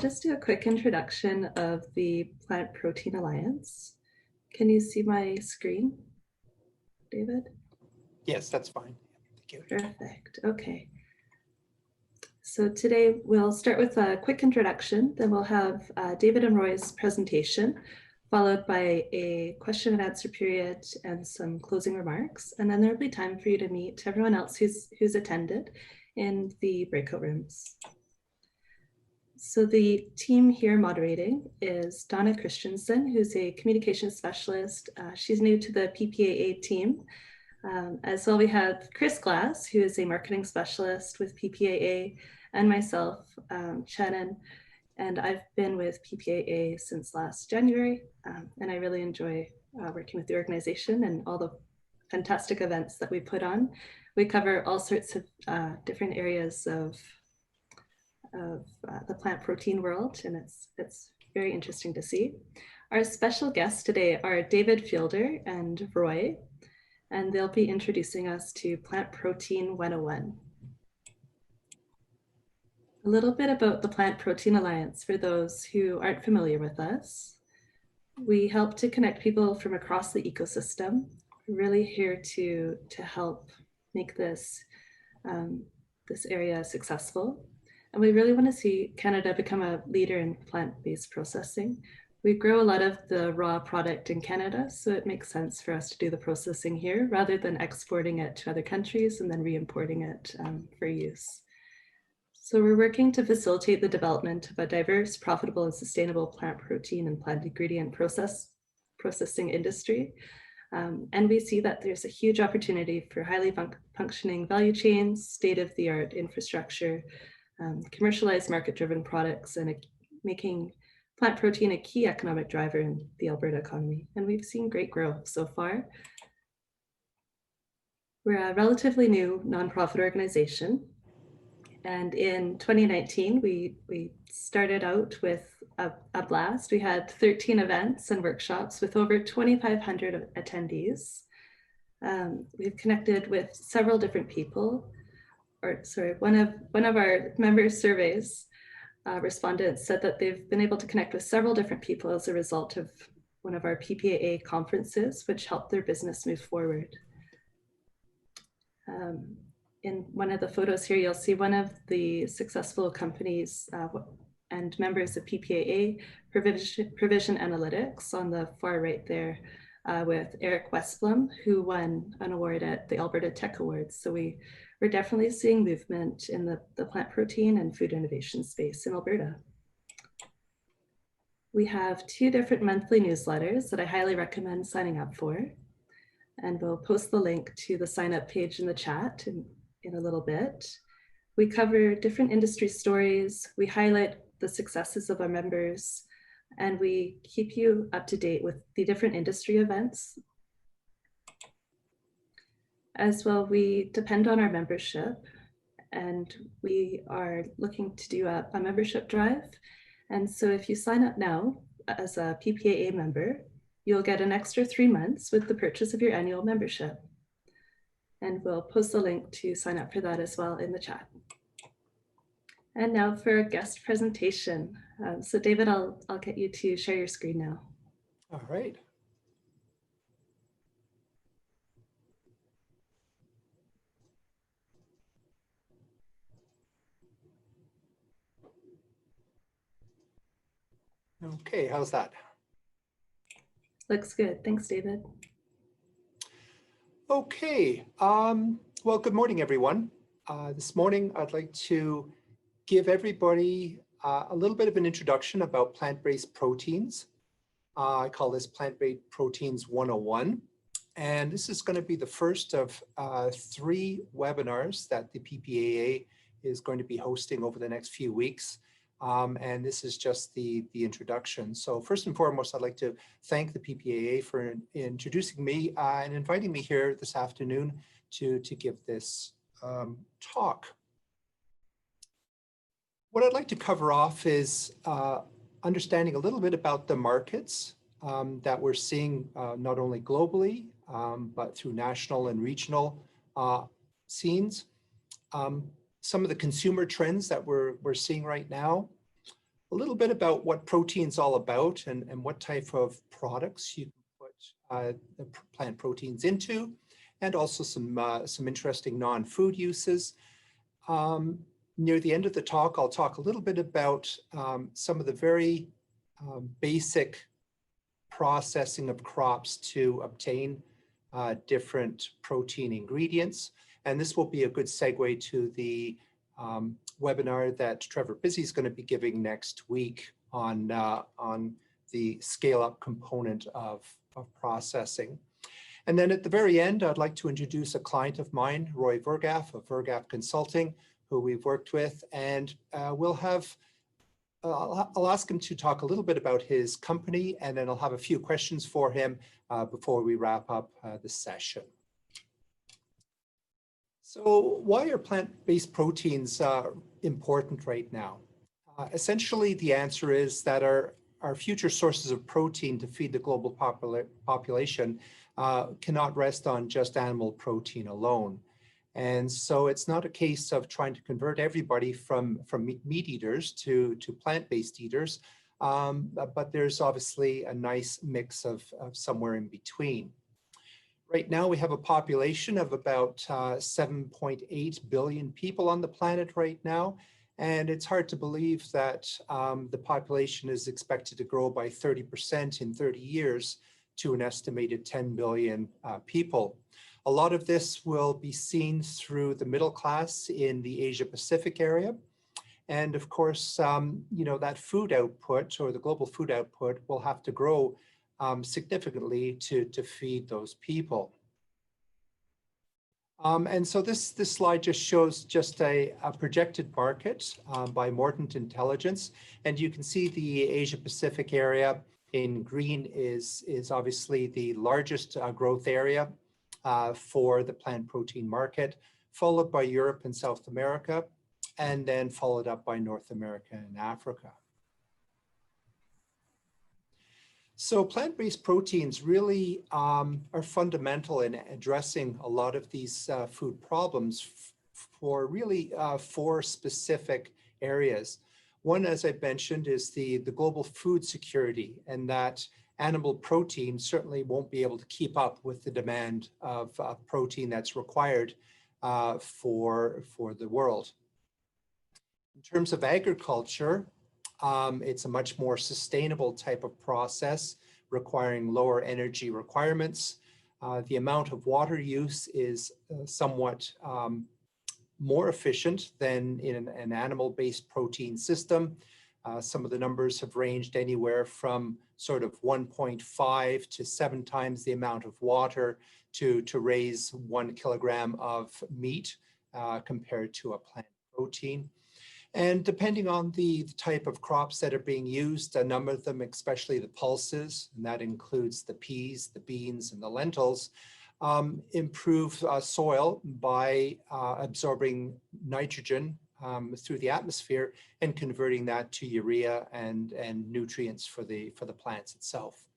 just do a quick introduction of the Plant Protein Alliance. Can you see my screen, David? Yes, that's fine. Thank you. Perfect. Okay. So today we'll start with a quick introduction, then we'll have David and Roy's presentation, followed by a question and answer period and some closing remarks. And then there'll be time for you to meet everyone else who's attended in the breakout rooms. So the team here moderating is Donna Christensen, who's a communication specialist. She's new to the PPAA team. As well, we have Chris Glass, who is a marketing specialist with PPAA, and myself, Shannon. And I've been with PPAA since last January, and I really enjoy working with the organization and all the fantastic events that we put on. We cover all sorts of different areas of the plant protein world, and it's very interesting to see. Our special guests today are David Fielder and Roy, and they'll be introducing us to Plant Protein 101. A little bit about the Plant Protein Alliance for those who aren't familiar with us. We help to connect people from across the ecosystem. We're really here to help make this area successful. And we really want to see Canada become a leader in plant-based processing. We grow a lot of the raw product in Canada, so it makes sense for us to do the processing here rather than exporting it to other countries and then re-importing it for use. So we're working to facilitate the development of a diverse, profitable, and sustainable plant protein and plant ingredient processing industry. And we see that there's a huge opportunity for highly functioning value chains, state-of-the-art infrastructure, commercialized market-driven products, and making plant protein a key economic driver in the Alberta economy. And we've seen great growth so far. We're a relatively new nonprofit organization. And in 2019, we started out with a blast. We had 13 events and workshops with over 2,500 attendees. We've connected with several different people. One of our members' surveys respondents said that they've been able to connect with several different people as a result of one of our PPAA conferences, which helped their business move forward. In one of the photos here, you'll see one of the successful companies and members of PPAA, Provision Analytics, on the far right there, with Eric Westblom, who won an award at the Alberta Tech Awards. So we're definitely seeing movement in the plant protein and food innovation space in Alberta. We have 2 different monthly newsletters that I highly recommend signing up for. And we'll post the link to the sign up page in the chat in a little bit. We cover different industry stories. We highlight the successes of our members, and we keep you up to date with the different industry events. As well, we depend on our membership, and we are looking to do a membership drive. And so if you sign up now as a PPAA member, you'll get an extra 3 months with the purchase of your annual membership. And we'll post the link to sign up for that as well in the chat. And now for a guest presentation. So David, I'll get you to share your screen now. All right. Okay, how's that? Looks good. Thanks, David. Okay, well, good morning, everyone. This morning, I'd like to give everybody a little bit of an introduction about plant-based proteins. I call this Plant-Based Proteins 101. And this is going to be the first of 3 webinars that the PPAA is going to be hosting over the next few weeks. And this is just the introduction. So first and foremost, I'd like to thank the PPAA for introducing me and inviting me here this afternoon to give this talk. What I'd like to cover off is understanding a little bit about the markets that we're seeing not only globally, but through national and regional scenes. Some of the consumer trends that we're seeing right now, a little bit about what protein's all about and what type of products you can put the plant proteins into, and also some interesting non-food uses. Near the end of the talk, I'll talk a little bit about some of the very basic processing of crops to obtain different protein ingredients. And this will be a good segue to the webinar that Trevor Busy is going to be giving next week on the scale-up component of processing. And then at the very end, I'd like to introduce a client of mine, Roy Wurgaft of Wurgaft Consulting, who we've worked with, and I'll ask him to talk a little bit about his company, and then I'll have a few questions for him before we wrap up the session. So why are plant-based proteins important right now? Essentially, the answer is that our future sources of protein to feed the global population cannot rest on just animal protein alone. And so it's not a case of trying to convert everybody from meat eaters to plant-based eaters, but there's obviously a nice mix of somewhere in between. Right now, we have a population of about 7.8 billion people on the planet right now, and it's hard to believe that the population is expected to grow by 30% in 30 years to an estimated 10 billion people. A lot of this will be seen through the middle class in the Asia Pacific area. And of course, you know, that food output, or the global food output, will have to grow significantly to feed those people. And so this slide just shows just a projected market by Mordant Intelligence. And you can see the Asia Pacific area in green is obviously the largest growth area for the plant protein market, followed by Europe and South America, and then followed up by North America and Africa. So plant-based proteins really are fundamental in addressing a lot of these food problems for really 4 specific areas. One, as I mentioned, is the global food security, and that animal protein certainly won't be able to keep up with the demand of protein that's required for the world. In terms of agriculture, it's a much more sustainable type of process requiring lower energy requirements. The amount of water use is somewhat more efficient than in an animal-based protein system. Some of the numbers have ranged anywhere from sort of 1.5 to 7 times the amount of water to raise 1 kilogram of meat compared to a plant protein. And depending on the type of crops that are being used, a number of them, especially the pulses, and that includes the peas, the beans, and the lentils, improve soil by absorbing nitrogen through the atmosphere and converting that to urea and nutrients for the plants itself.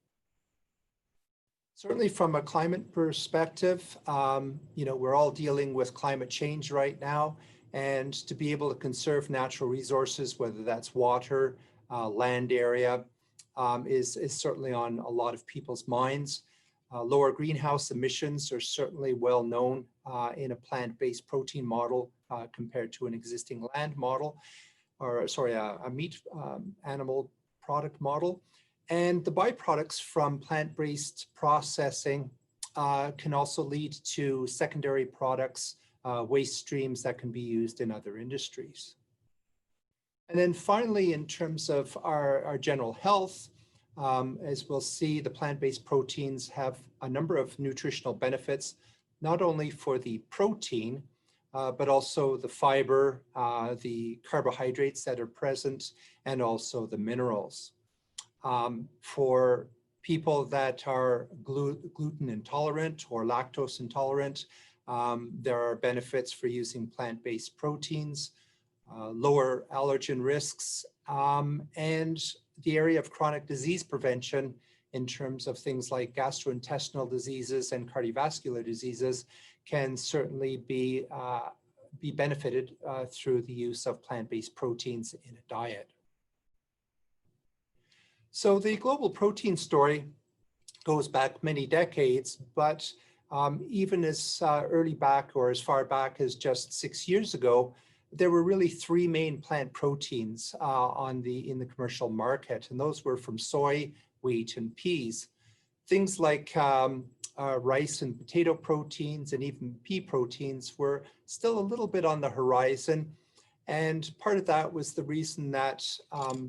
Certainly from a climate perspective, you know, we're all dealing with climate change right now, and to be able to conserve natural resources, whether that's water, land area, is certainly on a lot of people's minds. Lower greenhouse emissions are certainly well known in a plant-based protein model compared to an existing land model, or sorry, a meat animal product model. And the byproducts from plant-based processing can also lead to secondary products, waste streams that can be used in other industries. And then finally, in terms of our general health, as we'll see, the plant-based proteins have a number of nutritional benefits, not only for the protein, but also the fiber, the carbohydrates that are present, and also the minerals. For people that are gluten intolerant or lactose intolerant, there are benefits for using plant-based proteins, lower allergen risks, and the area of chronic disease prevention in terms of things like gastrointestinal diseases and cardiovascular diseases can certainly be benefited through the use of plant-based proteins in a diet. So the global protein story goes back many decades, but even as early back or as far back as just 6 years ago, there were really three main plant proteins in the commercial market, and those were from soy, wheat, and peas. Things like rice and potato proteins and even pea proteins were still a little bit on the horizon. And part of that was the reason that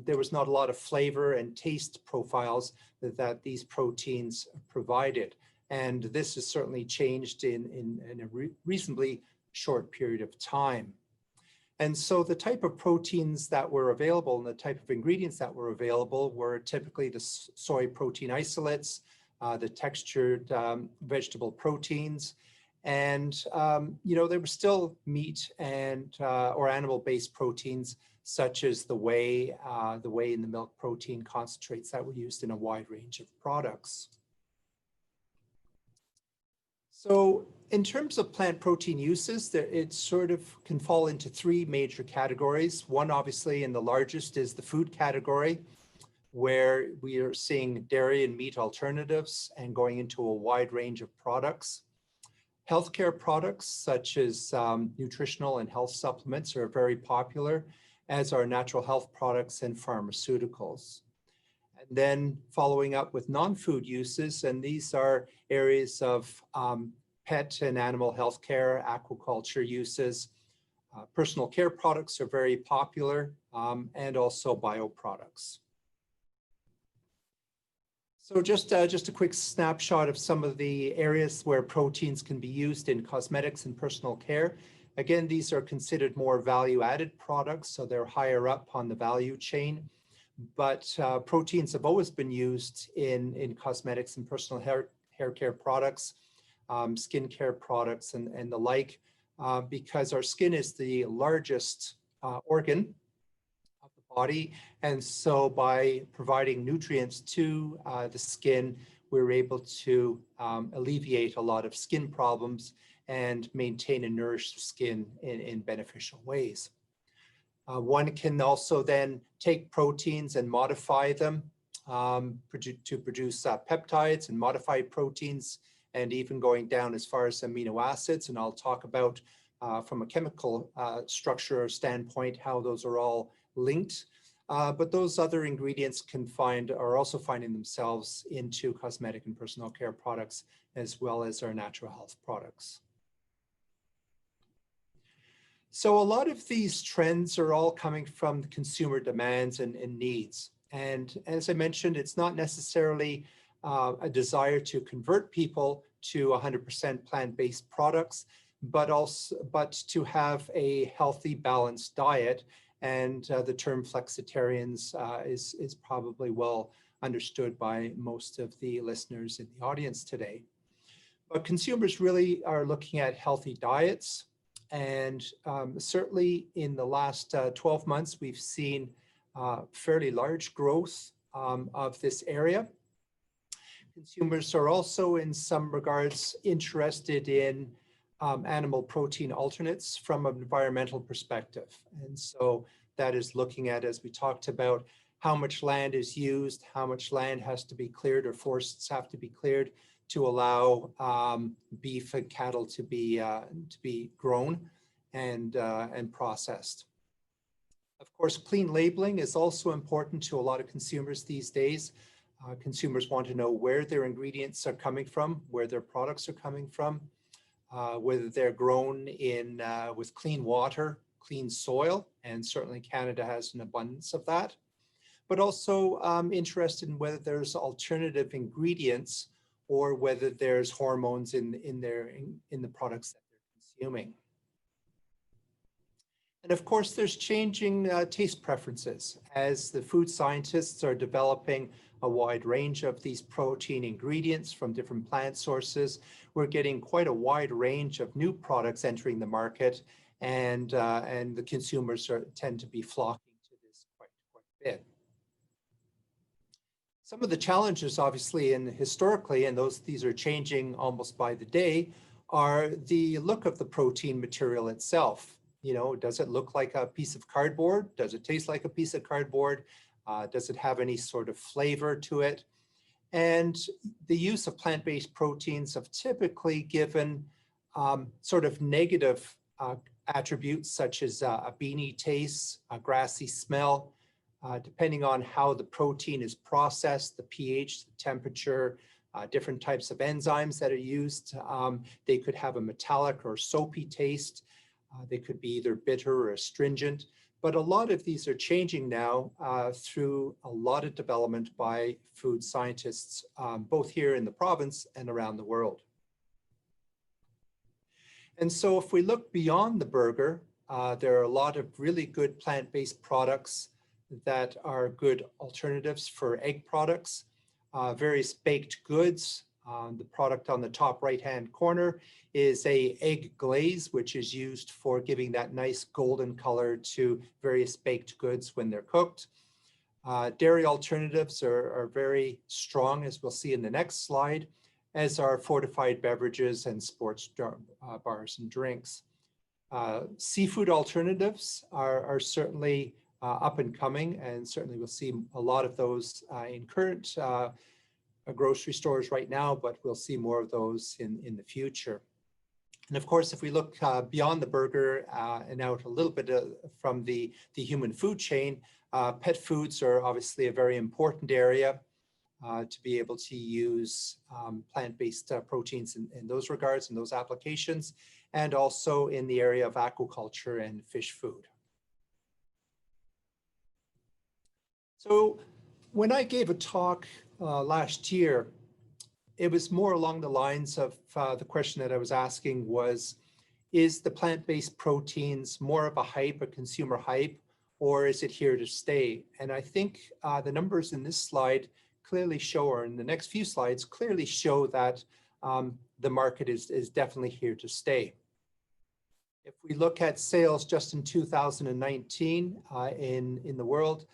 there was not a lot of flavor and taste profiles that these proteins provided. And this has certainly changed in a reasonably short period of time. And so the type of proteins that were available and the type of ingredients that were available were typically the soy protein isolates, the textured vegetable proteins, and there were still meat and or animal-based proteins such as the whey and the milk protein concentrates that were used in a wide range of products. So in terms of plant protein uses, it sort of can fall into three major categories. One, obviously, and the largest is the food category, where we are seeing dairy and meat alternatives and going into a wide range of products. Healthcare products such as nutritional and health supplements are very popular, as are natural health products and pharmaceuticals. And then following up with non-food uses, and these are areas of pet and animal healthcare, aquaculture uses. Personal care products are very popular, and also bioproducts. So just a quick snapshot of some of the areas where proteins can be used in cosmetics and personal care. Again, these are considered more value-added products, so they're higher up on the value chain. But proteins have always been used in cosmetics and personal hair care products, skincare products, and the like, because our skin is the largest organ of the body. And so by providing nutrients to the skin, we're able to alleviate a lot of skin problems and maintain a nourished skin in beneficial ways. One can also then take proteins and modify them to produce peptides and modified proteins, and even going down as far as amino acids. And I'll talk about from a chemical structure standpoint how those are all linked. But those other ingredients are also finding themselves into cosmetic and personal care products, as well as our natural health products. So a lot of these trends are all coming from the consumer demands and needs. And as I mentioned, it's not necessarily a desire to convert people to 100% plant-based products, but to have a healthy, balanced diet. And the term flexitarians is probably well understood by most of the listeners in the audience today. But consumers really are looking at healthy diets. And certainly in the last 12 months, we've seen fairly large growth of this area. Consumers are also in some regards interested in animal protein alternates from an environmental perspective. And so that is looking at, as we talked about, how much land is used, how much land has to be cleared or forests have to be cleared to allow beef and cattle to be grown and processed. Of course, clean labeling is also important to a lot of consumers these days. Consumers want to know where their ingredients are coming from, where their products are coming from, whether they're grown with clean water, clean soil, and certainly Canada has an abundance of that. But also interested in whether there's alternative ingredients or whether there's hormones in the products that they're consuming. And of course, there's changing taste preferences as the food scientists are developing a wide range of these protein ingredients from different plant sources. We're getting quite a wide range of new products entering the market, and the consumers tend to be flocking to this quite a bit. Some of the challenges, obviously, and historically, and these are changing almost by the day, are the look of the protein material itself. You know, does it look like a piece of cardboard? Does it taste like a piece of cardboard? Does it have any sort of flavor to it? And the use of plant-based proteins have typically given sort of negative attributes such as a beany taste, a grassy smell, depending on how the protein is processed, the pH, the temperature, different types of enzymes that are used. They could have a metallic or soapy taste. They could be either bitter or astringent. But a lot of these are changing now through a lot of development by food scientists, both here in the province and around the world. And so if we look beyond the burger, there are a lot of really good plant-based products that are good alternatives for egg products, various baked goods. The product on the top right-hand corner is an egg glaze, which is used for giving that nice golden color to various baked goods when they're cooked. Dairy alternatives are very strong, as we'll see in the next slide, as are fortified beverages and sports bars and drinks. Seafood alternatives are certainly up and coming, and certainly we'll see a lot of those in current grocery stores right now, but we'll see more of those in the future. And of course, if we look beyond the burger and out a little bit from the human food chain, pet foods are obviously a very important area to be able to use plant-based proteins in those regards, in those applications, and also in the area of aquaculture and fish food. So when I gave a talk last year, it was more along the lines of the question that I was asking was, is the plant-based proteins more of a hype, a consumer hype, or is it here to stay? And I think the numbers in this slide clearly show, or in the next few slides, clearly show that the market is definitely here to stay. If we look at sales just in 2019 in the world,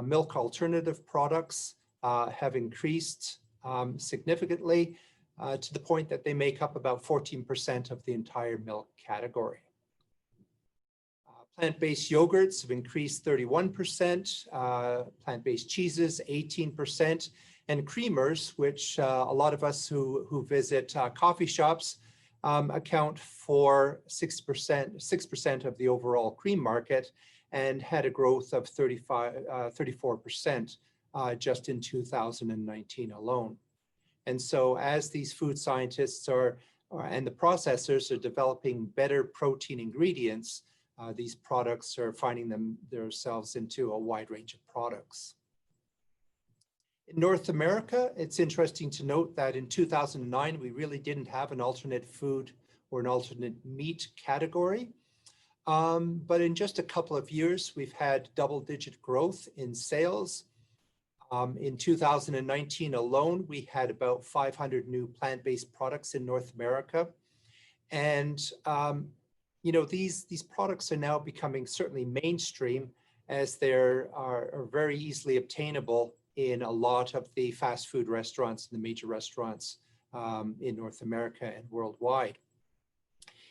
milk alternative products have increased significantly to the point that they make up about 14% of the entire milk category. Plant-based yogurts have increased 31%, plant-based cheeses 18%, and creamers, which a lot of us who visit coffee shops account for 6% of the overall cream market, and had a growth of 34% just in 2019 alone. And so as these food scientists and the processors are developing better protein ingredients, these products are finding themselves into a wide range of products. In North America, it's interesting to note that in 2009, we really didn't have an alternate food or an alternate meat category. But in just a couple of years, we've had double-digit growth in sales. In 2019 alone, we had about 500 new plant-based products in North America. And you know, these products are now becoming certainly mainstream, as they are very easily obtainable in a lot of the fast food restaurants and the major restaurants in North America and worldwide.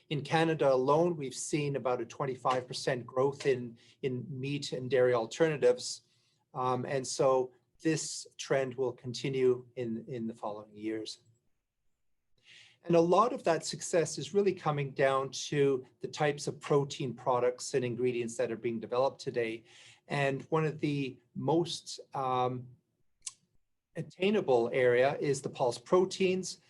In Canada alone, we've seen about a 25% growth in meat and dairy alternatives. And so this trend will continue in the following years. And a lot of that success is really coming down to the types of protein products and ingredients that are being developed today. And one of the most attainable area is the pulse proteins.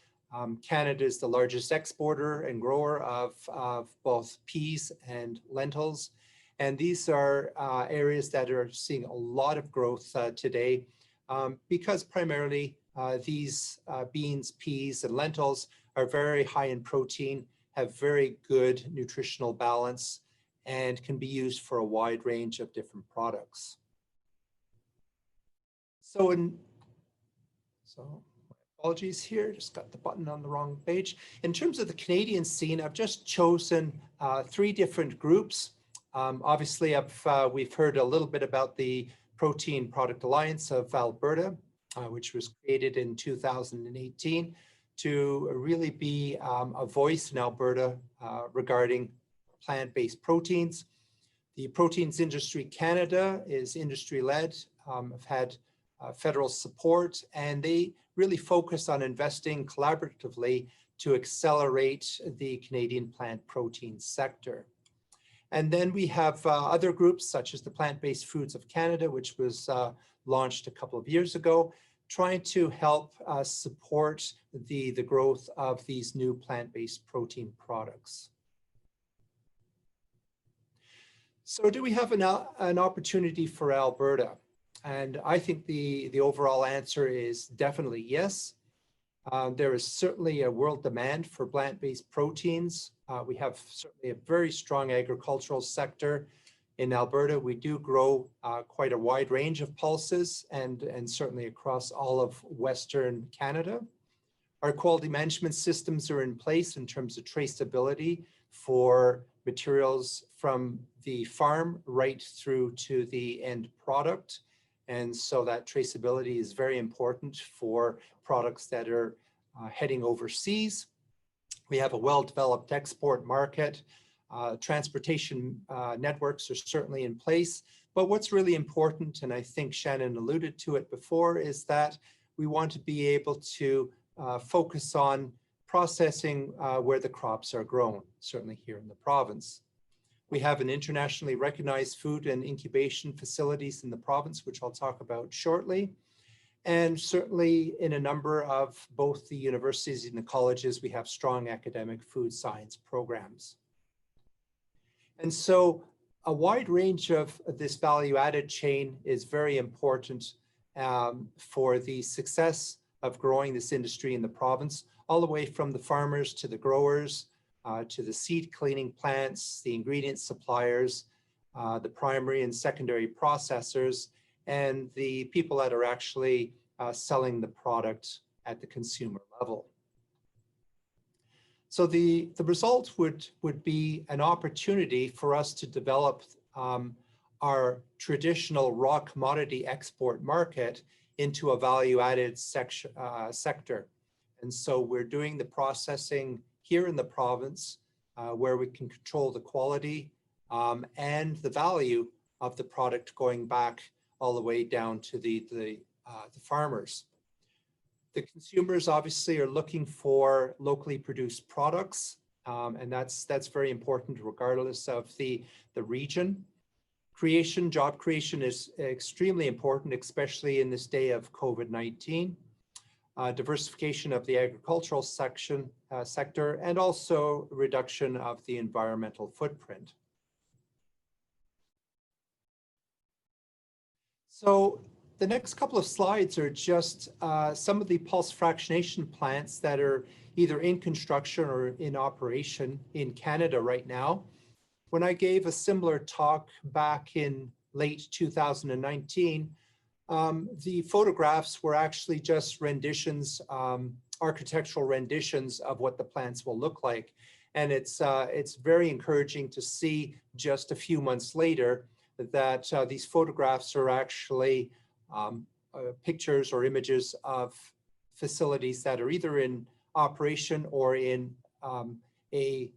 Canada is the largest exporter and grower of both peas and lentils. And these are areas that are seeing a lot of growth today because primarily these beans, peas, and lentils are very high in protein, have very good nutritional balance, and can be used for a wide range of different products. So apologies here, just got the button on the wrong page. In terms of the Canadian scene, I've just chosen 3 different groups. Obviously, we've heard a little bit about the Protein Product Alliance of Alberta, which was created in 2018 to really be a voice in Alberta regarding plant-based proteins. The Proteins Industry Canada is industry-led have had federal support, and they really focus on investing collaboratively to accelerate the Canadian plant protein sector. And then we have other groups such as the Plant-Based Foods of Canada, which was launched a couple of years ago, trying to help support the growth of these new plant-based protein products. So do we have an opportunity for Alberta? And I think the overall answer is definitely yes. There is certainly a world demand for plant-based proteins. We have certainly a very strong agricultural sector. In Alberta, we do grow quite a wide range of pulses and certainly across all of Western Canada. Our quality management systems are in place in terms of traceability for materials from the farm right through to the end product. And so that traceability is very important for products that are heading overseas. We have a well-developed export market. Transportation networks are certainly in place. But what's really important, and I think Shannon alluded to it before, is that we want to be able to focus on processing where the crops are grown, certainly here in the province. We have an internationally recognized food and incubation facilities in the province, which I'll talk about shortly. And certainly in a number of both the universities and the colleges, we have strong academic food science programs. And so a wide range of this value-added chain is very important for the success of growing this industry in the province, all the way from the farmers to the growers, to the seed cleaning plants, the ingredient suppliers, the primary and secondary processors, and the people that are actually selling the product at the consumer level. So the result would be an opportunity for us to develop our traditional raw commodity export market into a value-added sector. And so we're doing the processing here in the province where we can control the quality and the value of the product going back all the way down to the farmers. The consumers obviously are looking for locally produced products, and that's very important regardless of the region. Job creation is extremely important, especially in this day of COVID-19. Diversification of the agricultural sector, and also reduction of the environmental footprint. So the next couple of slides are just some of the pulse fractionation plants that are either in construction or in operation in Canada right now. When I gave a similar talk back in late 2019, the photographs were actually just renditions, architectural renditions of what the plants will look like. And it's very encouraging to see just a few months later that these photographs are actually pictures or images of facilities that are either in operation or in a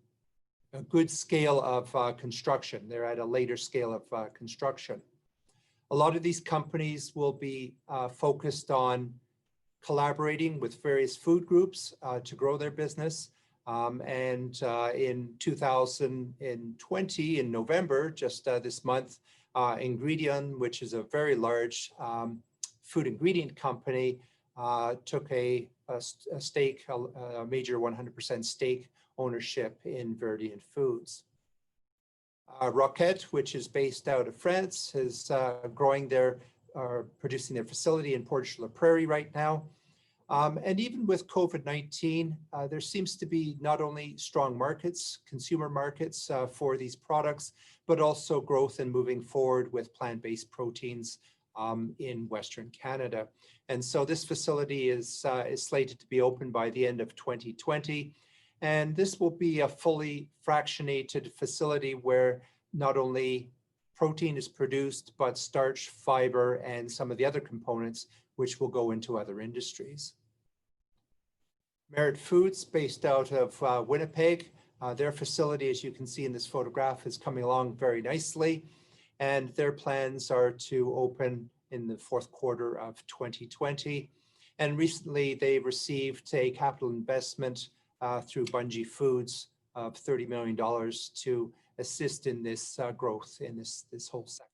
good scale of construction. They're at a later scale of construction. A lot of these companies will be focused on collaborating with various food groups to grow their business. And in 2020, in November, just this month, Ingredion, which is a very large food ingredient company, took a stake, a major 100% stake ownership in Verdient Foods. Roquette, which is based out of France, is producing their facility in Port-de-la Prairie right now. And even with COVID-19, there seems to be not only strong markets, consumer markets for these products, but also growth in moving forward with plant-based proteins in Western Canada. And so this facility is slated to be open by the end of 2020. And this will be a fully fractionated facility where not only protein is produced, but starch, fiber, and some of the other components, which will go into other industries. Merit Foods, based out of Winnipeg, their facility, as you can see in this photograph, is coming along very nicely. And their plans are to open in the fourth quarter of 2020. And recently they received a capital investment through Bungie Foods of $30 million to assist in this growth in this whole sector.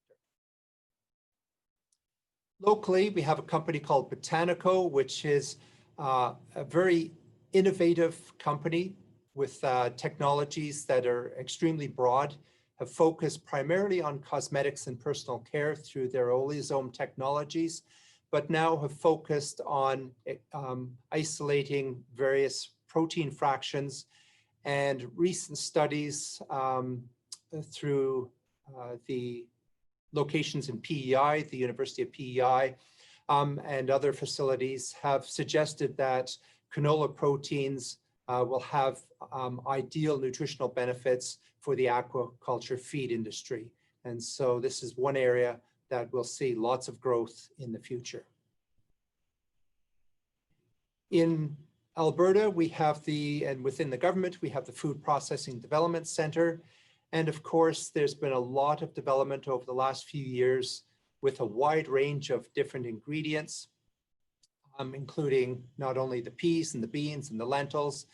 Locally, we have a company called Botanico, which is a very innovative company with technologies that are extremely broad, have focused primarily on cosmetics and personal care through their oleosome technologies, but now have focused on isolating various protein fractions. And recent studies through the locations in PEI, the University of PEI, and other facilities have suggested that canola proteins will have ideal nutritional benefits for the aquaculture feed industry. And so this is one area that will see lots of growth in the future. In Alberta, we have and within the government, we have the Food Processing Development Center. And of course, there's been a lot of development over the last few years with a wide range of different ingredients, including not only the peas and the beans and the lentils,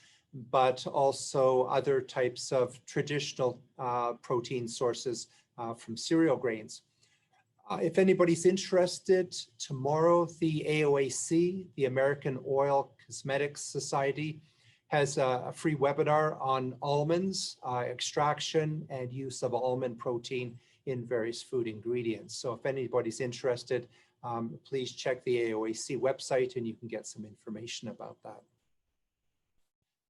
but also other types of traditional protein sources from cereal grains. If anybody's interested, tomorrow the AOAC, the American Oil Cosmetics Society, has a free webinar on almonds, extraction and use of almond protein in various food ingredients. So if anybody's interested, please check the AOAC website and you can get some information about that.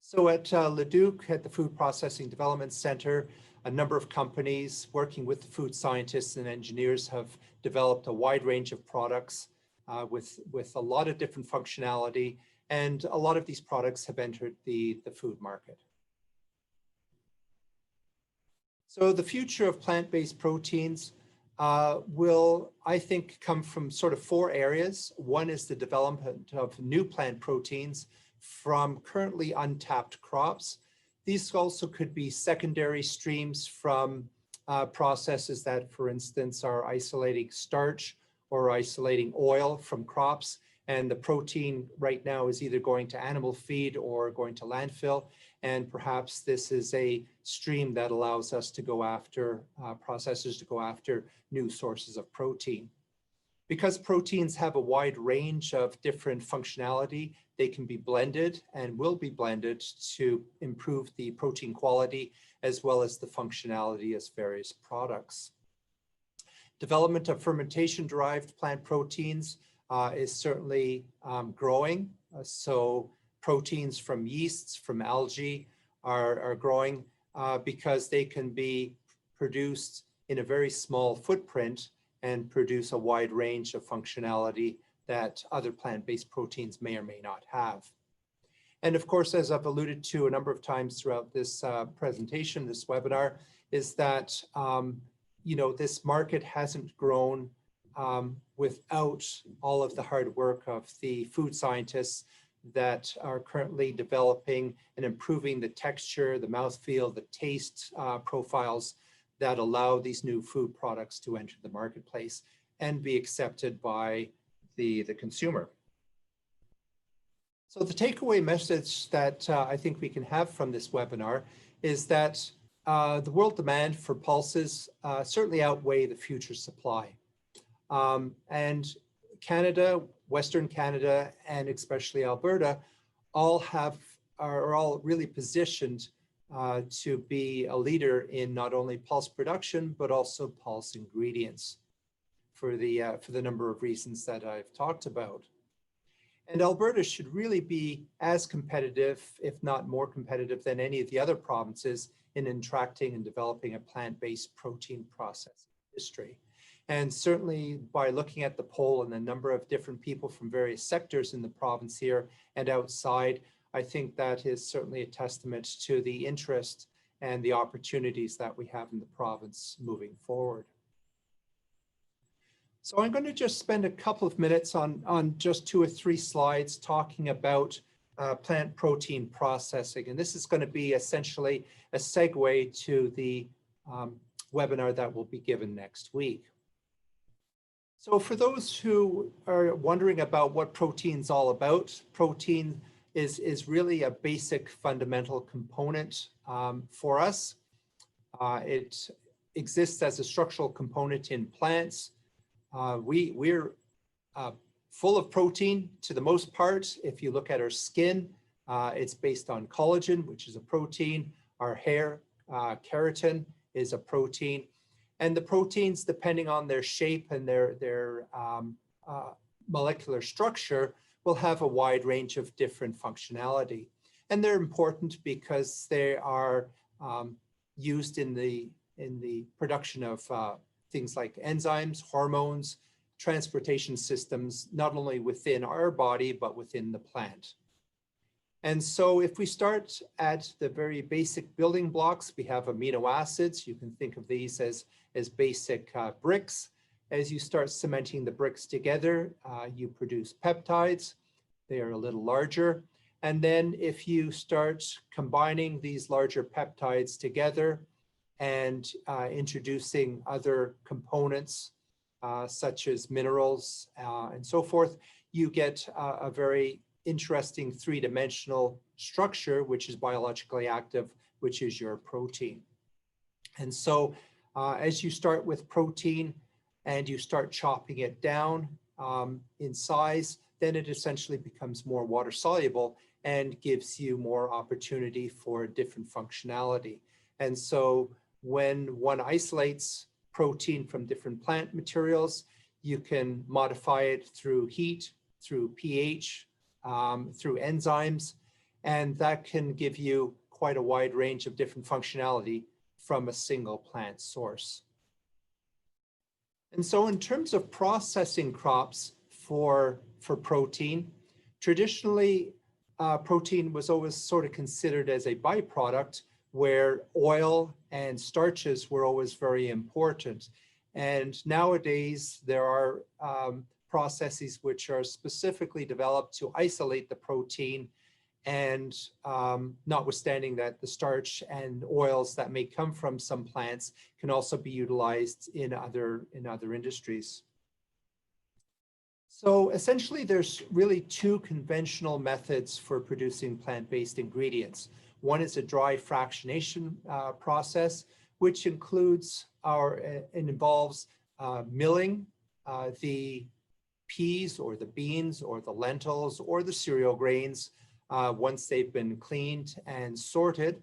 So at Leduc, at the Food Processing Development Center, a number of companies working with the food scientists and engineers have developed a wide range of products with a lot of different functionality, and a lot of these products have entered the food market. So the future of plant-based proteins will, I think, come from sort of four areas. One is the development of new plant proteins from currently untapped crops. These also could be secondary streams from processes that, for instance, are isolating starch or isolating oil from crops. And the protein right now is either going to animal feed or going to landfill. And perhaps this is a stream that allows us to go after, processors to go after new sources of protein. Because proteins have a wide range of different functionality, they can be blended and will be blended to improve the protein quality as well as the functionality as various products. Development of fermentation-derived plant proteins is certainly growing. So proteins from yeasts, from algae are growing because they can be produced in a very small footprint and produce a wide range of functionality that other plant-based proteins may or may not have. And of course, as I've alluded to a number of times throughout this presentation, this webinar, is that this market hasn't grown without all of the hard work of the food scientists that are currently developing and improving the texture, the mouthfeel, the taste profiles that allow these new food products to enter the marketplace and be accepted by the consumer. So the takeaway message that I think we can have from this webinar is that the world demand for pulses certainly outweigh the future supply. And Canada, Western Canada, and especially Alberta are all really positioned to be a leader in not only pulse production, but also pulse ingredients for the number of reasons that I've talked about. And Alberta should really be as competitive, if not more competitive, than any of the other provinces in attracting and developing a plant-based protein processing industry. And certainly by looking at the poll and the number of different people from various sectors in the province here and outside, I think that is certainly a testament to the interest and the opportunities that we have in the province moving forward. So I'm going to just spend a couple of minutes on just 2 or 3 slides talking about plant protein processing. And this is going to be essentially a segue to the webinar that will be given next week. So for those who are wondering about what protein's all about, protein is really a basic fundamental component for us. It exists as a structural component in plants. We're full of protein to the most part. If you look at our skin, it's based on collagen, which is a protein. Our hair, keratin, is a protein. And the proteins, depending on their shape and their molecular structure, will have a wide range of different functionality. And they're important because they are used in the production of things like enzymes, hormones, transportation systems, not only within our body, but within the plant. And so if we start at the very basic building blocks, we have amino acids. You can think of these as basic bricks. As you start cementing the bricks together, you produce peptides. They are a little larger. And then if you start combining these larger peptides together and introducing other components, such as minerals and so forth, you get a very interesting three-dimensional structure, which is biologically active, which is your protein. And so as you start with protein and you start chopping it down in size, then it essentially becomes more water soluble and gives you more opportunity for different functionality. And so when one isolates protein from different plant materials, you can modify it through heat, through pH, through enzymes, and that can give you quite a wide range of different functionality from a single plant source. And so in terms of processing crops for protein, traditionally protein was always sort of considered as a byproduct, where oil and starches were always very important. And nowadays there are processes which are specifically developed to isolate the protein, and notwithstanding that the starch and oils that may come from some plants can also be utilized in other industries. So essentially there's really two conventional methods for producing plant-based ingredients. One is a dry fractionation process, which includes involves milling the peas or the beans or the lentils or the cereal grains once they've been cleaned and sorted.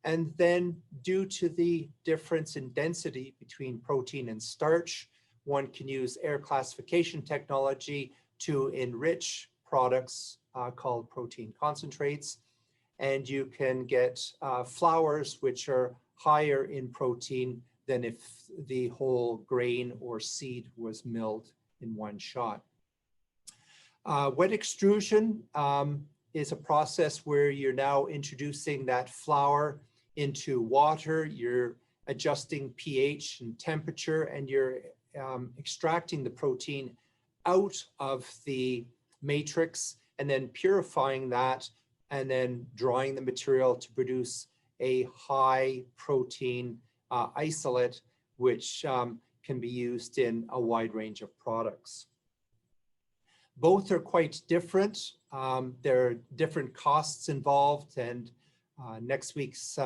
And then due to the difference in density between protein and starch, one can use air classification technology to enrich products called protein concentrates. And you can get flours which are higher in protein than if the whole grain or seed was milled in one shot. Wet extrusion is a process where you're now introducing that flour into water, you're adjusting pH and temperature, and you're extracting the protein out of the matrix and then purifying that and then drying the material to produce a high protein isolate, which can be used in a wide range of products. Both are quite different. There are different costs involved, and next week's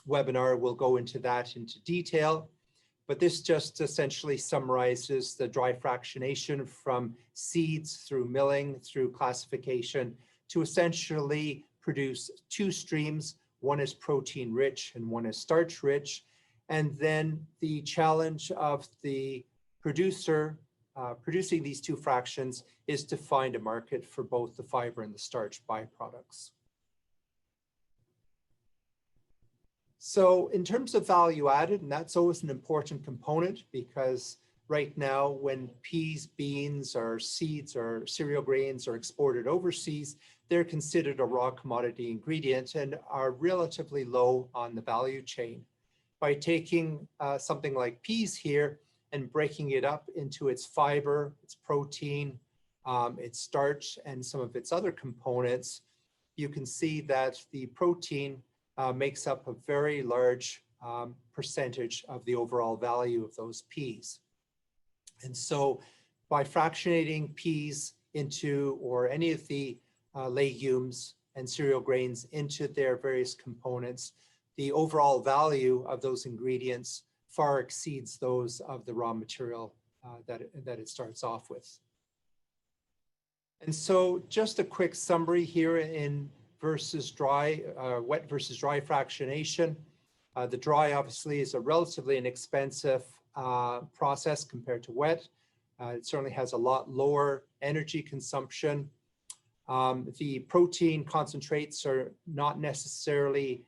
webinar will go into that into detail. But this just essentially summarizes the dry fractionation from seeds through milling, through classification, to essentially produce two streams. One is protein rich and one is starch rich. And then the challenge of the producer producing these two fractions is to find a market for both the fiber and the starch byproducts. So in terms of value added, and that's always an important component, because right now when peas, beans, or seeds or cereal grains are exported overseas, they're considered a raw commodity ingredient and are relatively low on the value chain. By taking something like peas here and breaking it up into its fiber, its protein, its starch, and some of its other components, you can see that the protein makes up a very large percentage of the overall value of those peas. And so by fractionating peas into, or any of the legumes and cereal grains into their various components, the overall value of those ingredients far exceeds those of the raw material that it starts off with. And so just a quick summary here in versus dry, wet versus dry fractionation. The dry obviously is a relatively inexpensive process compared to wet. It certainly has a lot lower energy consumption. The protein concentrates are not necessarily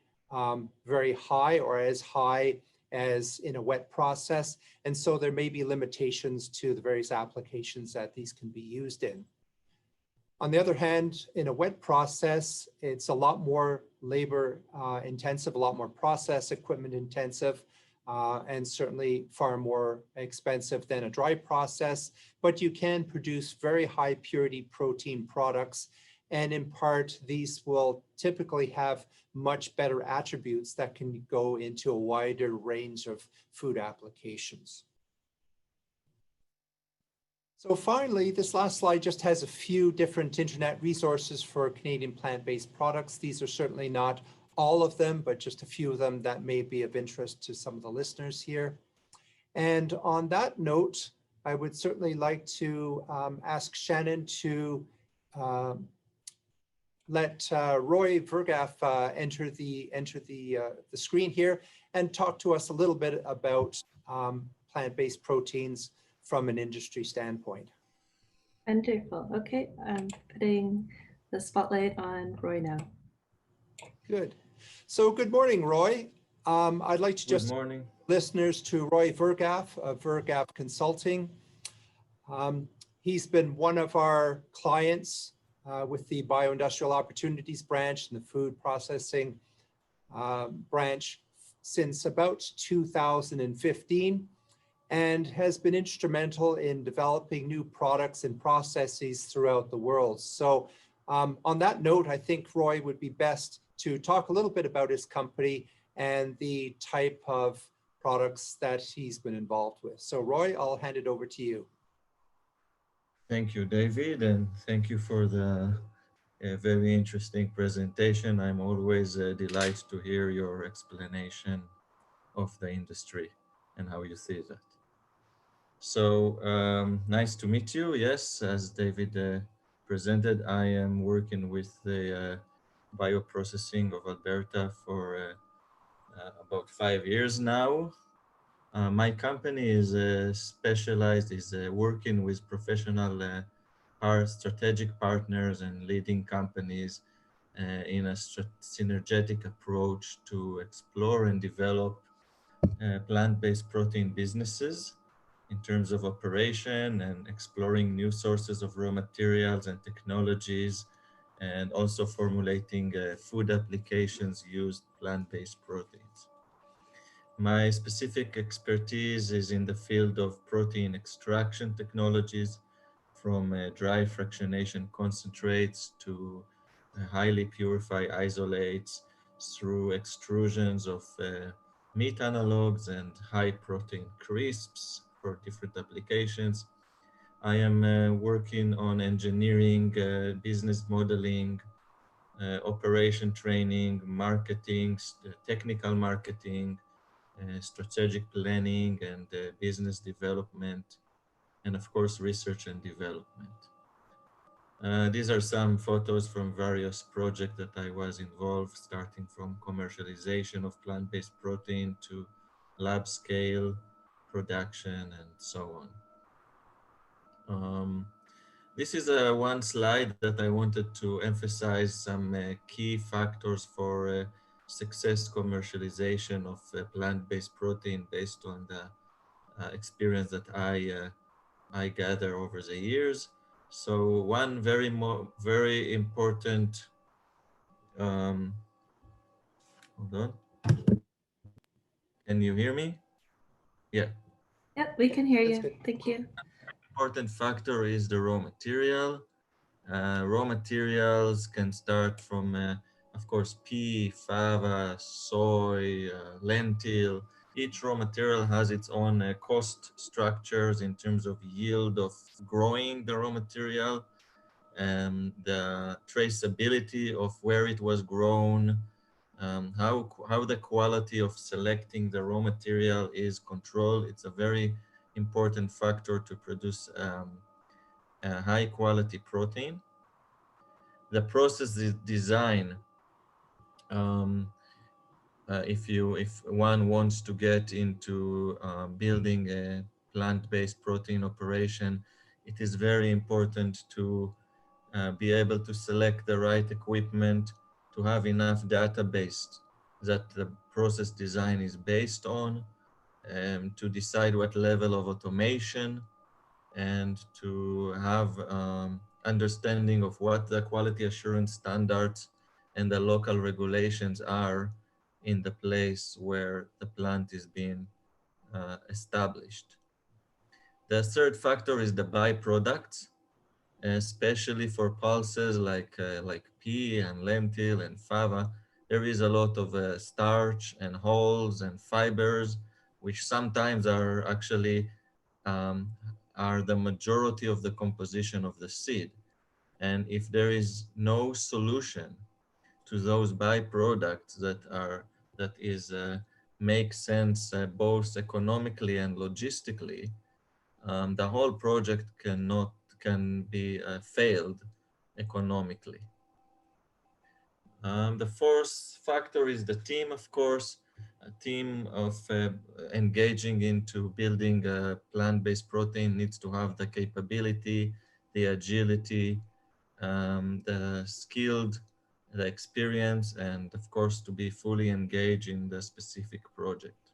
very high or as high as in a wet process. And so there may be limitations to the various applications that these can be used in. On the other hand, in a wet process, it's a lot more labor intensive, a lot more process equipment intensive, and certainly far more expensive than a dry process. But you can produce very high purity protein products. And in part, these will typically have much better attributes that can go into a wider range of food applications. So finally, this last slide just has a few different internet resources for Canadian plant-based products. These are certainly not all of them, but just a few of them that may be of interest to some of the listeners here. And on that note, I would certainly like to ask Shannon to let Roy Wurgaft enter the screen here and talk to us a little bit about plant-based proteins from an industry standpoint. Wonderful. Okay, I'm putting the spotlight on Roy now. Good. So good morning, Roy. I'd like to just listeners to Roy Wurgaft of Wurgaft Consulting. He's been one of our clients with the Bioindustrial Opportunities branch and the food processing branch since about 2015. And has been instrumental in developing new products and processes throughout the world. So on that note, I think Roy would be best to talk a little bit about his company and the type of products that he's been involved with. So Roy, I'll hand it over to you. Thank you, David, and thank you for the very interesting presentation. I'm always delighted to hear your explanation of the industry and how you see that. So nice to meet you. Yes, as David presented, I am working with the bioprocessing of Alberta for about 5 years now. My company is specialized, working with professional strategic partners and leading companies in a synergetic approach to explore and develop plant-based protein businesses in terms of operation and exploring new sources of raw materials and technologies, and also formulating food applications used plant-based proteins. My specific expertise is in the field of protein extraction technologies, from dry fractionation concentrates to highly purified isolates, through extrusions of meat analogs and high protein crisps for different applications. I am working on engineering, business modeling, operation training, marketing, technical marketing, strategic planning, and business development, and of course, research and development. These are some photos from various projects that I was involved, starting from commercialization of plant-based protein to lab scale production and so on. This is one slide that I wanted to emphasize some key factors for success commercialization of plant-based protein based on the experience that I gather over the years. So one very important, hold on, can you hear me? Yeah. Yep, we can hear you. Thank you. Important factor is the raw material. Raw materials can start from, of course, pea, fava, soy, lentil, each raw material has its own cost structures in terms of yield of growing the raw material, the traceability of where it was grown, how the quality of selecting the raw material is controlled. It's a very important factor to produce a high quality protein. The process design, if one wants to get into building a plant-based protein operation, it is very important to be able to select the right equipment, to have enough database that the process design is based on, to decide what level of automation, and to have understanding of what the quality assurance standards and the local regulations are in the place where the plant is being established. The third factor is the byproducts, especially for pulses like pea and lentil and fava. There is a lot of starch and hulls and fibers, which sometimes are actually are the majority of the composition of the seed. And if there is no solution to those byproducts that make sense both economically and logistically, the whole project can be failed economically. The fourth factor is the team, of course. A team of engaging into building a plant-based protein needs to have the capability, the agility, the skilled, the experience, and of course to be fully engaged in the specific project.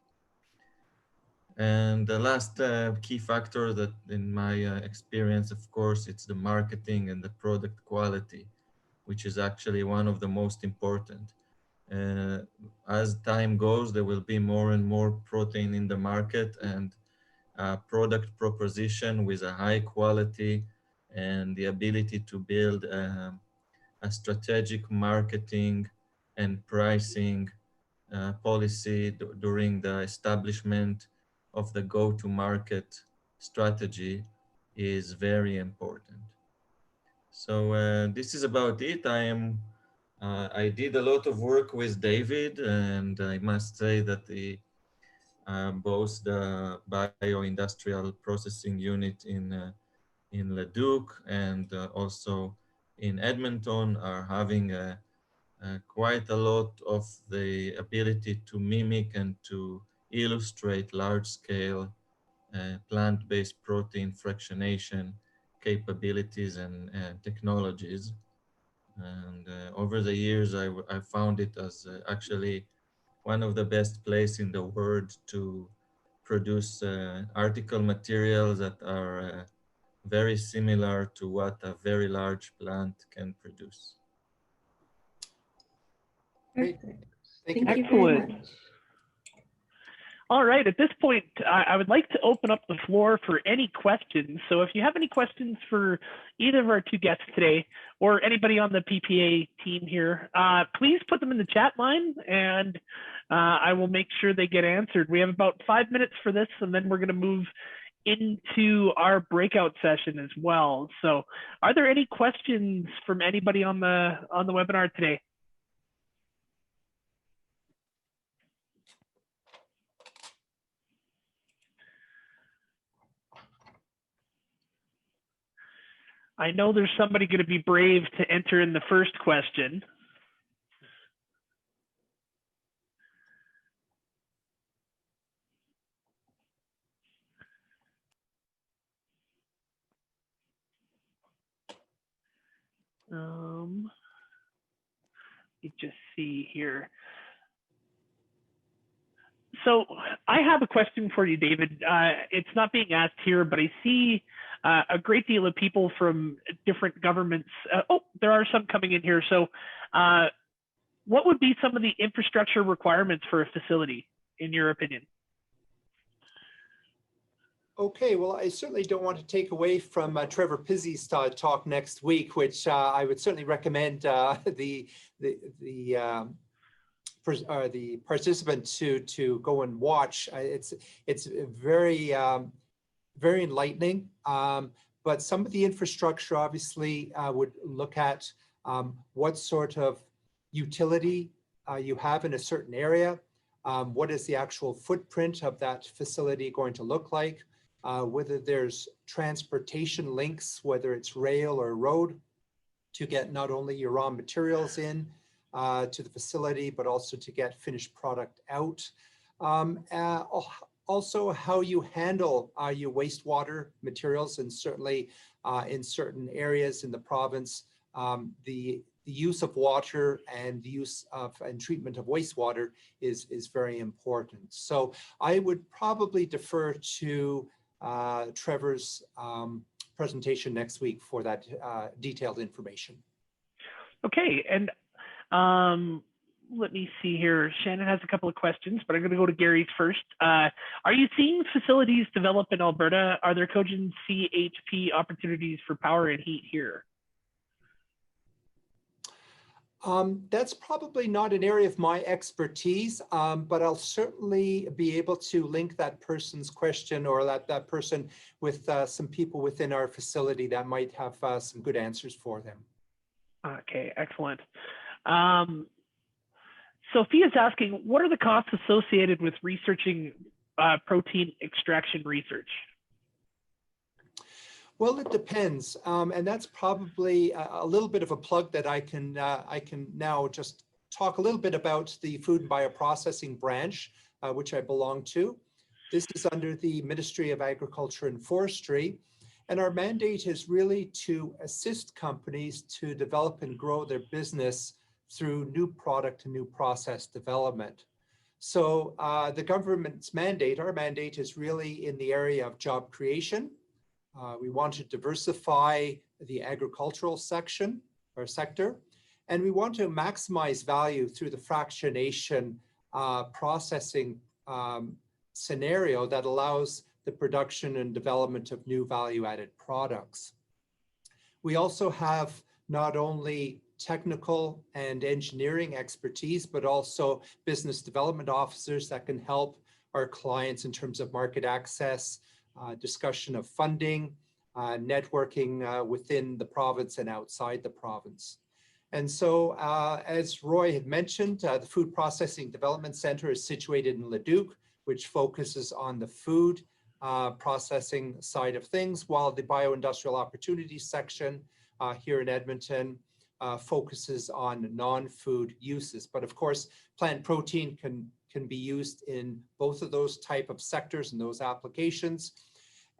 And the last key factor that in my experience, of course, it's the marketing and the product quality, which is actually one of the most important. As time goes, there will be more and more protein in the market, and product proposition with a high quality and the ability to build a strategic marketing and pricing policy during the establishment of the go-to-market strategy is very important. So this is about it. I did a lot of work with David, and I must say that both the bioindustrial processing unit in Leduc and also in Edmonton are having quite a lot of the ability to mimic and to illustrate large-scale plant-based protein fractionation capabilities and technologies. And over the years, I found it as actually one of the best places in the world to produce article materials that are very similar to what a very large plant can produce. Perfect. Thank you. Thank you very Excellent. much. All right, at this point, I would like to open up the floor for any questions. So if you have any questions for either of our two guests today or anybody on the PPA team here, please put them in the chat line and I will make sure they get answered. We have about 5 minutes for this, and then we're going to move into our breakout session as well. So are there any questions from anybody on the webinar today? I know there's somebody going to be brave to enter in the first question. Let me just see here. So I have a question for you, David. It's not being asked here, but I see a great deal of people from different governments. Oh, there are some coming in here. So what would be some of the infrastructure requirements for a facility, in your opinion? Okay, well, I certainly don't want to take away from Trevor Pizzi's talk next week, which I would certainly recommend the the participant to go and watch. It's very very enlightening. But some of the infrastructure obviously would look at what sort of utility you have in a certain area. What is the actual footprint of that facility going to look like? Whether there's transportation links, whether it's rail or road, to get not only your raw materials in to the facility, but also to get finished product out. Also, how you handle your wastewater materials, and certainly in certain areas in the province, the use of water and the use of and treatment of wastewater is very important. So I would probably defer to Trevor's presentation next week for that detailed information. Okay, and let me see here. Shannon has a couple of questions, but I'm going to go to Gary's first. Are you seeing facilities develop in Alberta? Are there cogen CHP opportunities for power and heat here? That's probably not an area of my expertise, but I'll certainly be able to link that person's question or that person with some people within our facility that might have some good answers for them. Okay, excellent. Sophia's asking, what are the costs associated with researching protein extraction research? Well, it depends, and that's probably a little bit of a plug that I can now just talk a little bit about the food and bioprocessing branch, which I belong to. This is under the Ministry of Agriculture and Forestry, and our mandate is really to assist companies to develop and grow their business through new product and new process development. So the government's mandate, our mandate, is really in the area of job creation. We want to diversify the agricultural sector, and we want to maximize value through the fractionation processing scenario that allows the production and development of new value-added products. We also have not only technical and engineering expertise, but also business development officers that can help our clients in terms of market access, discussion of funding, networking within the province and outside the province. And so, as Roy had mentioned, the Food Processing Development Center is situated in Leduc, which focuses on the food processing side of things, while the Bioindustrial Opportunities section here in Edmonton focuses on non-food uses. But of course, plant protein can be used in both of those type of sectors and those applications.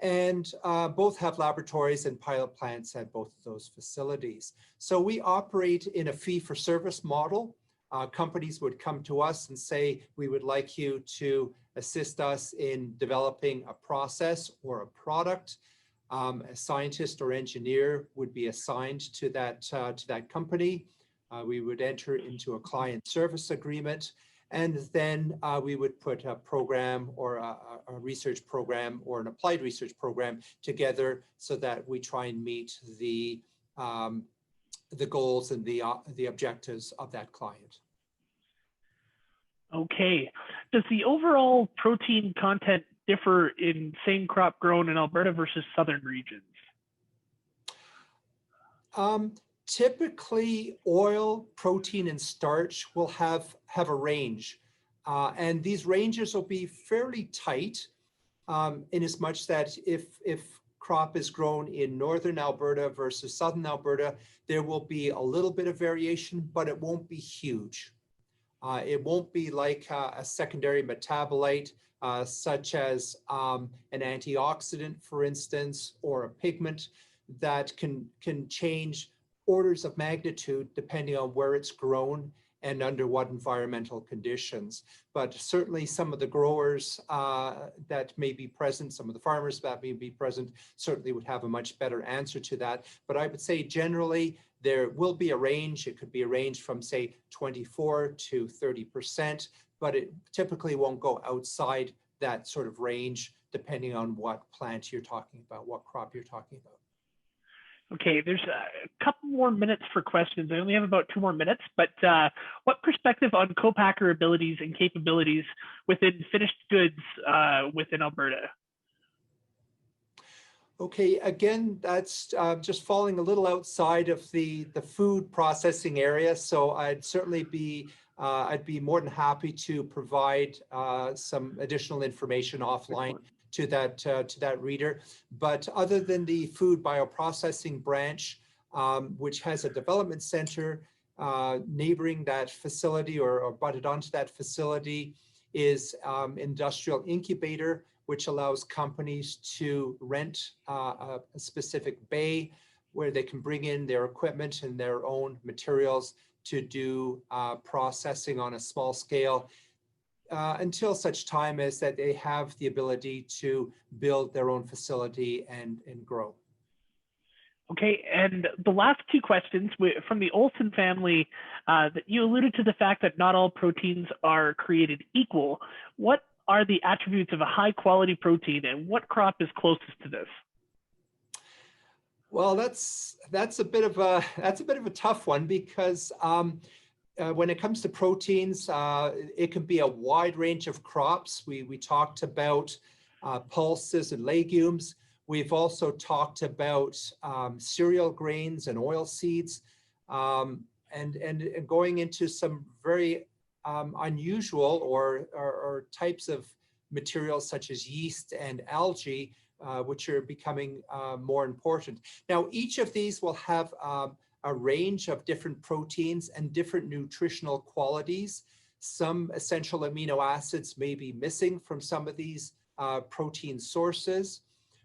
And both have laboratories and pilot plants at both of those facilities. So we operate in a fee-for-service model. Companies would come to us and say, we would like you to assist us in developing a process or a product. A scientist or engineer would be assigned to that company. We would enter into a client service agreement, and then we would put a program or a research program or an applied research program together so that we try and meet the goals and the objectives of that client. Okay. Does the overall protein content differ in same crop grown in Alberta versus southern regions? Typically, oil, protein, and starch will have a range. And these ranges will be fairly tight in as much that if crop is grown in northern Alberta versus southern Alberta, there will be a little bit of variation, but it won't be huge. It won't be like a secondary metabolite, such as an antioxidant, for instance, or a pigment that can change orders of magnitude depending on where it's grown and under what environmental conditions. But certainly some of the growers that may be present, some of the farmers that may be present, certainly would have a much better answer to that. But I would say generally there will be a range. It could be a range from say 24 to 30%, but it typically won't go outside that sort of range depending on what plant you're talking about, what crop you're talking about. Okay, there's a couple more minutes for questions. I only have about 2 more minutes, but what perspective on co-packer abilities and capabilities within finished goods within Alberta? Okay, again, that's just falling a little outside of the food processing area. So I'd certainly be I'd be more than happy to provide some additional information offline to that reader. But other than the food bioprocessing branch, which has a development center neighboring that facility or butted onto that facility, is industrial incubator, which allows companies to rent a specific bay where they can bring in their equipment and their own materials to do processing on a small scale until such time as that they have the ability to build their own facility and grow. Okay, and the last 2 questions from the Olson family, that you alluded to the fact that not all proteins are created equal. What are the attributes of a high quality protein, and what crop is closest to this? Well, that's a bit of a tough one, because when it comes to proteins, it can be a wide range of crops. We talked about pulses and legumes. We've also talked about cereal grains and oil seeds, and going into some very unusual or types of materials such as yeast and algae, which are becoming more important. Now, each of these will have a range of different proteins and different nutritional qualities. Some essential amino acids may be missing from some of these protein sources.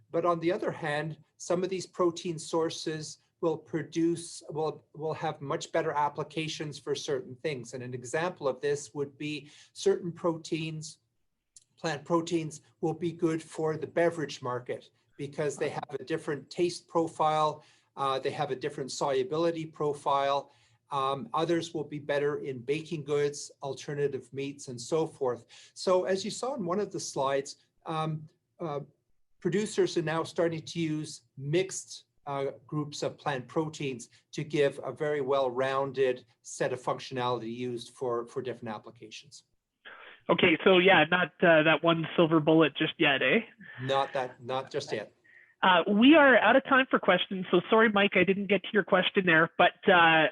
But on the other hand, some of these protein sources will have much better applications for certain things. And an example of this would be certain proteins, plant proteins, will be good for the beverage market because they have a different taste profile, they have a different solubility profile. Others will be better in baking goods, alternative meats, and so forth. So as you saw in one of the slides, producers are now starting to use mixed groups of plant proteins to give a very well-rounded set of functionality used for different applications. Okay, so yeah, not that one silver bullet just yet, eh? Not just yet. We are out of time for questions, so sorry, Mike, I didn't get to your question there, but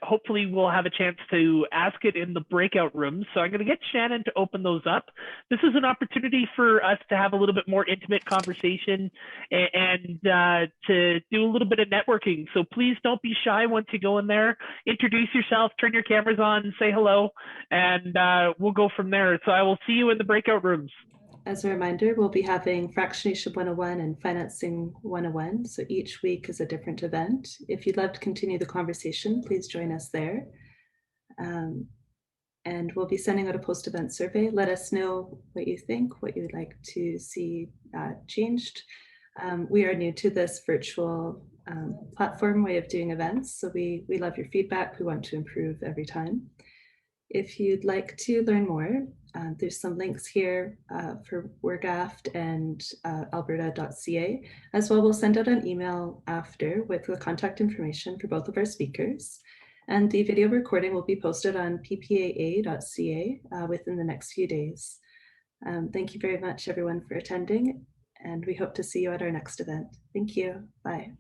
hopefully we'll have a chance to ask it in the breakout rooms. So I'm going to get Shannon to open those up. This is an opportunity for us to have a little bit more intimate conversation and to do a little bit of networking. So please don't be shy once you go in there. Introduce yourself, turn your cameras on, say hello, and we'll go from there. So I will see you in the breakout rooms. As a reminder, we'll be having Fractionation 101 and Financing 101. So each week is a different event. If you'd love to continue the conversation, please join us there. And we'll be sending out a post-event survey. Let us know what you think, what you would like to see changed. We are new to this virtual platform way of doing events. So we love your feedback. We want to improve every time. If you'd like to learn more, there's some links here for Wurgaft and alberta.ca. As well, we'll send out an email after with the contact information for both of our speakers. And the video recording will be posted on ppaa.ca within the next few days. Thank you very much, everyone, for attending, and we hope to see you at our next event. Thank you. Bye.